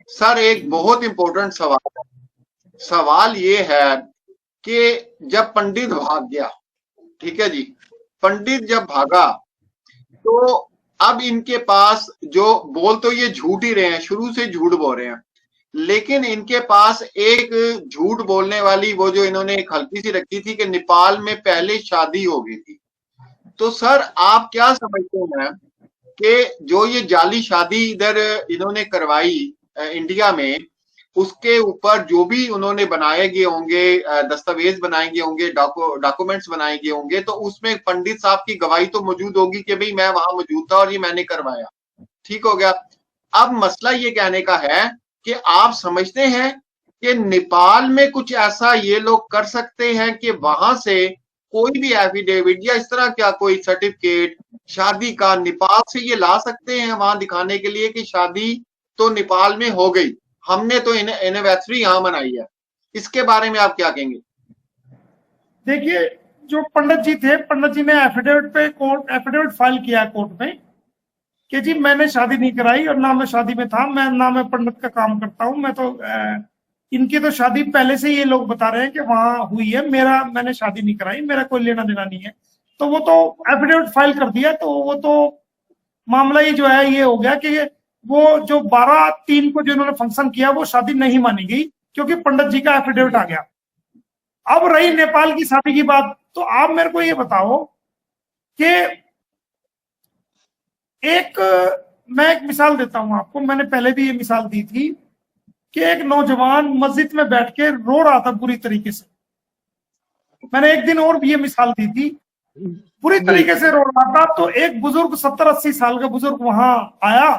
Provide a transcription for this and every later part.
Sir एक बहुत important सवाल है। सवाल ये है कि जब पंडित भाग गया, ठीक है जी, पंडित जब भागा तो अब इनके पास जो बोल तो ये झूठ ही रहे हैं, शुरू से झूठ बोल रहे हैं, लेकिन इनके पास एक झूठ बोलने वाली वो जो इन्होंने एक हल्की सी रखी थी कि नेपाल में पहले शादी हो गई थी। तो सर आप क्या समझते हैं कि जो ये जाली शादी इधर इन्होंने करवाई इंडिया में, उसके ऊपर जो भी उन्होंने बनाए गए होंगे, दस्तावेज बनाए गए होंगे, डॉक्यूमेंट्स बनाए गए होंगे, तो उसमें पंडित साहब की गवाही तो मौजूद होगी कि भाई मैं वहां मौजूद था और ये मैंने करवाया। ठीक हो गया। अब मसला ये कहने का है कि आप समझते हैं कि नेपाल में कुछ ऐसा ये लोग कर सकते हैं कि वहां से कोई भी एफिडेविट या इस तरह क्या कोई सर्टिफिकेट शादी का नेपाल से ये ला सकते हैं वहां दिखाने के लिए कि शादी तो नेपाल में हो गई, हमने तो एनिवर्सरी यहां मनाई है। इसके बारे में आप क्या कहेंगे? देखिए, जो पंडित जी थे, पंडित जी ने एफिडेविट फाइल किया कोर्ट में कि जी मैंने शादी नहीं कराई और ना मैं शादी में था, मैं पंडित का काम करता हूं, मैं तो इनकी तो शादी पहले से ये लोग बता रहे हैं कि वहां हुई है, मैंने शादी नहीं कराई, मेरा कोई लेना देना नहीं है। तो वो तो एफिडेविट फाइल कर दिया, तो वो तो मामला ही जो है ये हो गया कि वो जो 12/3 को जो इन्होंने फंक्शन किया वो शादी नहीं मानी गई, क्योंकि पंडित जी का एफिडेविट आ गया। अब रही नेपाल की शादी की बात, तो आप मेरे को ये बताओ कि एक मैं एक मिसाल देता हूं आपको, मैंने पहले भी ये मिसाल दी थी कि एक नौजवान मस्जिद में बैठ के रो रहा था बुरी तरीके से। मैंने एक दिन और भी ये मिसाल दी थी, बुरी जी। तरीके से रो रहा था। तो एक बुजुर्ग 70-80 साल का बुजुर्ग वहां आया,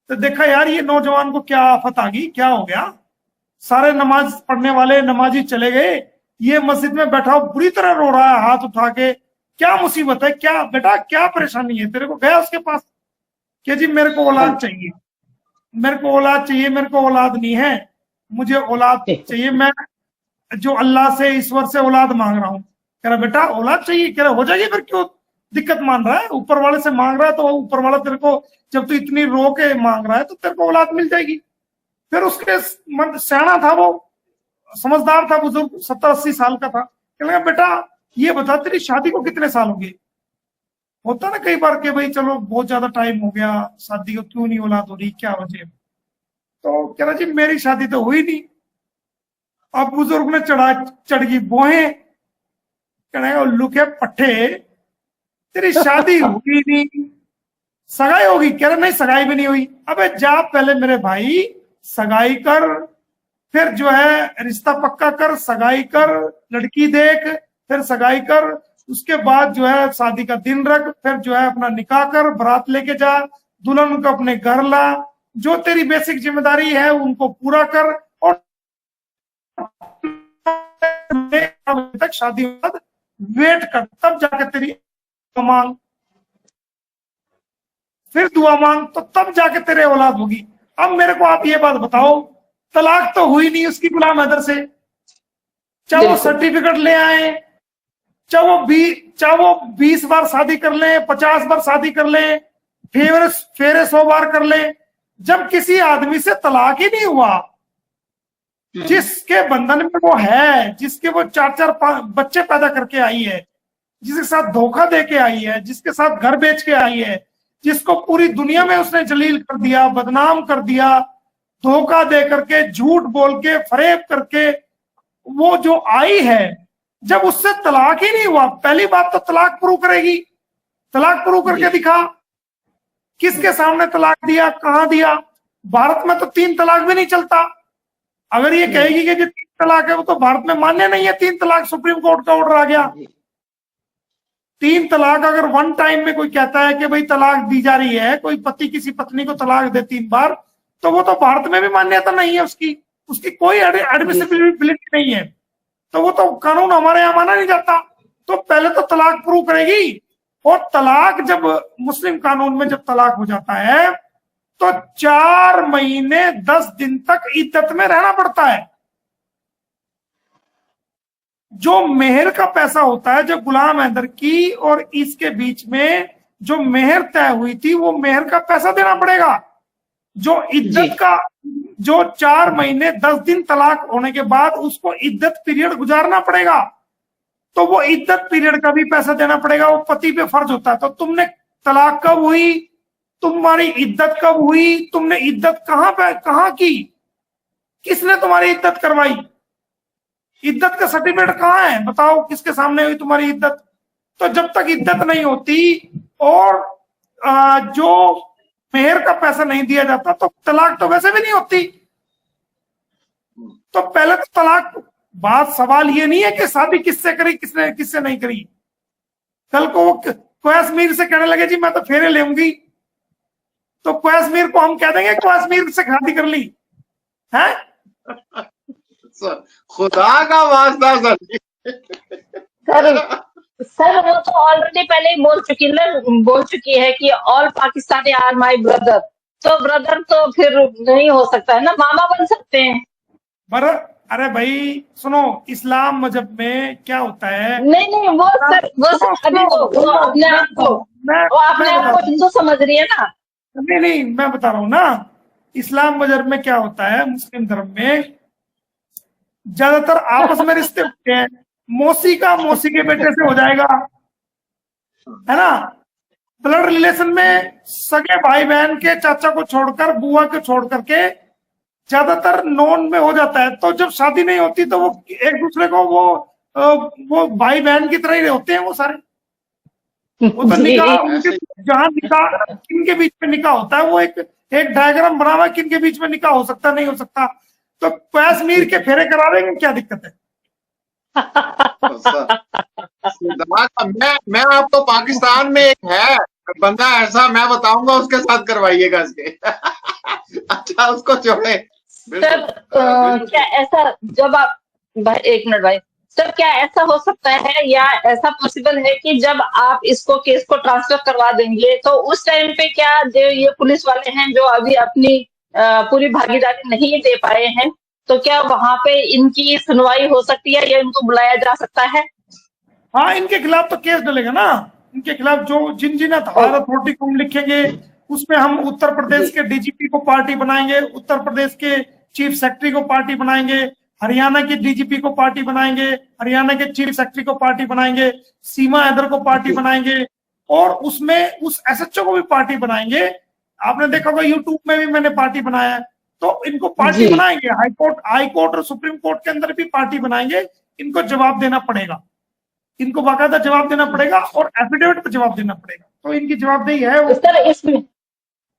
तो देखा यार ये नौजवान को क्या आफत आ गई, क्या हो गया, सारे नमाज पढ़ने वाले नमाजी चले गए, ये मस्जिद में बैठा बुरी तरह रो रहा है हाथ उठा के, क्या मुसीबत है, क्या बेटा क्या परेशानी है तेरे को। गया उसके पास कि जी मेरे को औलाद चाहिए, मेरे को औलाद चाहिए, मेरे को औलाद नहीं है, मुझे औलाद चाहिए, मैं जो अल्लाह से ईश्वर से औलाद मांग रहा हूँ। कह रहा बेटा औलाद चाहिए, कह रहा हो जाएगी, फिर क्यों दिक्कत मान रहा है, ऊपर वाले से मांग रहा है तो ऊपर वाला तेरे को, जब तू इतनी रो के मांग रहा है तो तेरे को औलाद मिल जाएगी। फिर उसके मन सियाना था वो, समझदार था बुजुर्ग, 70-80 साल का था। कहने लगा बेटा ये बता तेरी शादी को कितने साल हो गए। होता ना कई बार के भाई चलो बहुत ज्यादा टाइम हो गया शादी को, क्यों नहीं औलाद हो रही, क्या वजह। तो कह रहा जी मेरी शादी तो हुई नहीं। अब बुजुर्ग ने चढ़ गई बोहे, कहने उल्लू के पट्टे, तेरी शादी हुई नहीं, सगाई होगी। कह रहा नहीं सगाई भी नहीं हुई। अबे जा पहले मेरे भाई सगाई कर, फिर जो है रिश्ता पक्का कर, सगाई कर, लड़की देख, फिर सगाई कर, उसके बाद जो है शादी का दिन रख, फिर जो है अपना निकाह कर, बारात लेके जा, दुल्हन को अपने घर ला, जो तेरी बेसिक जिम्मेदारी है उनको पूरा कर, और तक शादी के बाद वेट कर, तब जाके तेरी मांग, फिर दुआ मांग, तो तब जाके तेरे औलाद होगी। अब मेरे को आप ये बात बताओ, तलाक तो हुई नहीं उसकी गुलाम हैदर से, चाहे वो सर्टिफिकेट ले आए, चाहे वो 20 बार शादी कर ले, 50 बार शादी कर ले, फेरे 100 बार कर ले, जब किसी आदमी से तलाक ही नहीं हुआ, जिसके बंधन में वो है, जिसके वो 4-4 बच्चे पैदा करके आई है, जिसके साथ धोखा दे के आई है, जिसके साथ घर बेच के आई है, जिसको पूरी दुनिया में उसने जलील कर दिया, बदनाम कर दिया, धोखा दे करके, झूठ बोल के, फरेब करके वो जो आई है, जब उससे तलाक ही नहीं हुआ, पहली बात तो तलाक प्रूव करेगी, तलाक प्रूव करके दिखा, किसके सामने तलाक दिया, कहां दिया। भारत में तो 3 तलाक भी नहीं चलता। अगर ये कहेगी कि 3 तलाक है, वो तो भारत में मान्य नहीं है 3 तलाक, सुप्रीम कोर्ट का ऑर्डर आ गया। 3 तलाक अगर वन टाइम में कोई कहता है कि भाई तलाक दी जा रही है, कोई पति किसी पत्नी को तलाक दे 3 बार, तो वो तो भारत में भी मान्यता नहीं है उसकी कोई एडमिसिबिलिटी नहीं है, तो वो तो कानून हमारे यहाँ माना नहीं जाता। तो पहले तो तलाक प्रूव करेगी, और तलाक जब मुस्लिम कानून में जब तलाक हो जाता है तो 4 महीने 10 दिन तक इद्दत में रहना पड़ता है। जो मेहर का पैसा होता है, जो गुलाम हैदर की और इसके बीच में जो मेहर तय हुई थी, वो मेहर का पैसा देना पड़ेगा। जो इद्दत का जो 4 महीने 10 दिन तलाक होने के बाद उसको इद्दत पीरियड गुजारना पड़ेगा, तो वो इद्दत पीरियड का भी पैसा देना पड़ेगा, वो पति पे फर्ज होता है। तो तुमने तलाक कब हुई, तुम्हारी इद्दत कब हुई, तुमने इद्दत कहां की, किसने तुम्हारी इद्दत करवाई, इद्दत का सर्टिफिकेट कहाँ है, बताओ किसके सामने हुई तुम्हारी इद्दत। तो जब तक इद्दत नहीं होती और जो मेहर का पैसा नहीं दिया जाता तो तलाक तो वैसे भी नहीं होती। तो पहले तो तलाक, बात सवाल ये नहीं है कि शादी किससे करी किससे नहीं करी। कल को क्वैसमीर से कहने लगे जी मैं तो फेरे लेंगी, तो क्वैसमीर को हम कह देंगे क्वैसमीर से शादी कर ली है। खुदा का वास्ता सर वो तो ऑलरेडी पहले ही बोल चुकी है कि all Pakistani are my brother, तो ब्रदर तो फिर नहीं हो सकता है ना, मामा बन सकते हैं। अरे भाई सुनो, इस्लाम मजहब में क्या होता है, नहीं वो सर वो अपने आप को हिंदू समझ रही है ना। नहीं मैं बता रहा हूँ ना, इस्लाम मजहब में क्या होता है, मुस्लिम धर्म में ज्यादातर आपस में रिश्ते होते हैं, मौसी का मौसी के बेटे से हो जाएगा, है ना। ब्लड रिलेशन में सगे भाई बहन के चाचा को छोड़कर, बुआ को छोड़ करके ज्यादातर नॉन में हो जाता है। तो जब शादी नहीं होती तो वो एक दूसरे को वो भाई बहन की तरह ही होते हैं वो सारे। वो तो निकाह, जहां निकाह किनके बीच में निकाह होता है वो एक डायग्राम बना हुआ है, किनके बीच में निकाह हो सकता नहीं हो सकता। तो कश्मीर के फेरे करा देंगे, क्या दिक्कत है। मैं आपको पाकिस्तान में एक है बंदा ऐसा मैं बताऊंगा, उसके साथ करवाइएगा इसके। अच्छा उसको छोड़े। सर क्या ऐसा, जब आप एक मिनट भाई सर, क्या ऐसा हो सकता है या ऐसा पॉसिबल है कि जब आप इसको केस को ट्रांसफर करवा देंगे तो उस टाइम पे क्या जो ये पुलिस वाले हैं जो अभी अपनी पूरी भागीदारी नहीं दे पाए हैं, तो क्या वहां पे इनकी सुनवाई हो सकती है या इनको बुलाया जा सकता है? हाँ, इनके खिलाफ तो केस डलेगा ना, इनके खिलाफ जो जिन हमारा अथॉरिटी को हम लिखेंगे उसमें हम उत्तर प्रदेश के डीजीपी को पार्टी बनाएंगे, उत्तर प्रदेश के चीफ सेक्रेटरी को पार्टी बनाएंगे, हरियाणा के डीजीपी को पार्टी बनाएंगे, हरियाणा के चीफ सेक्रेटरी को पार्टी बनाएंगे, सीमा हैदर को पार्टी बनाएंगे, और उसमें उस एसएचओ को भी पार्टी बनाएंगे। आपने देखा होगा यूट्यूब में भी मैंने पार्टी बनाया है। तो इनको पार्टी बनाएंगे, हाईकोर्ट और सुप्रीम कोर्ट के अंदर भी पार्टी बनाएंगे। इनको जवाब देना पड़ेगा, इनको बाकायदा जवाब देना पड़ेगा और एफिडेविट पर जवाब देना पड़ेगा। तो इनकी जवाबदेही है वो।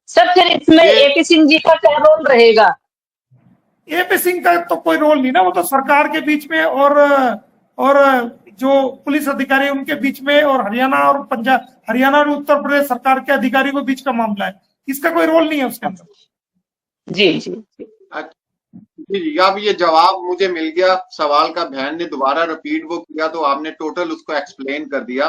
सर फिर इसमें एपी सिंह जी का क्या रोल रहेगा? एपी सिंह का तो कोई रोल नहीं ना, वो तो सरकार के बीच में और जो पुलिस अधिकारी उनके बीच में, और हरियाणा और उत्तर प्रदेश सरकार के अधिकारियों के बीच का मामला है। इसका कोई रोल नहीं है उसके अंदर। जी अब ये जवाब मुझे मिल गया सवाल का। बहन ने दोबारा रिपीट वो किया तो आपने टोटल उसको एक्सप्लेन कर दिया।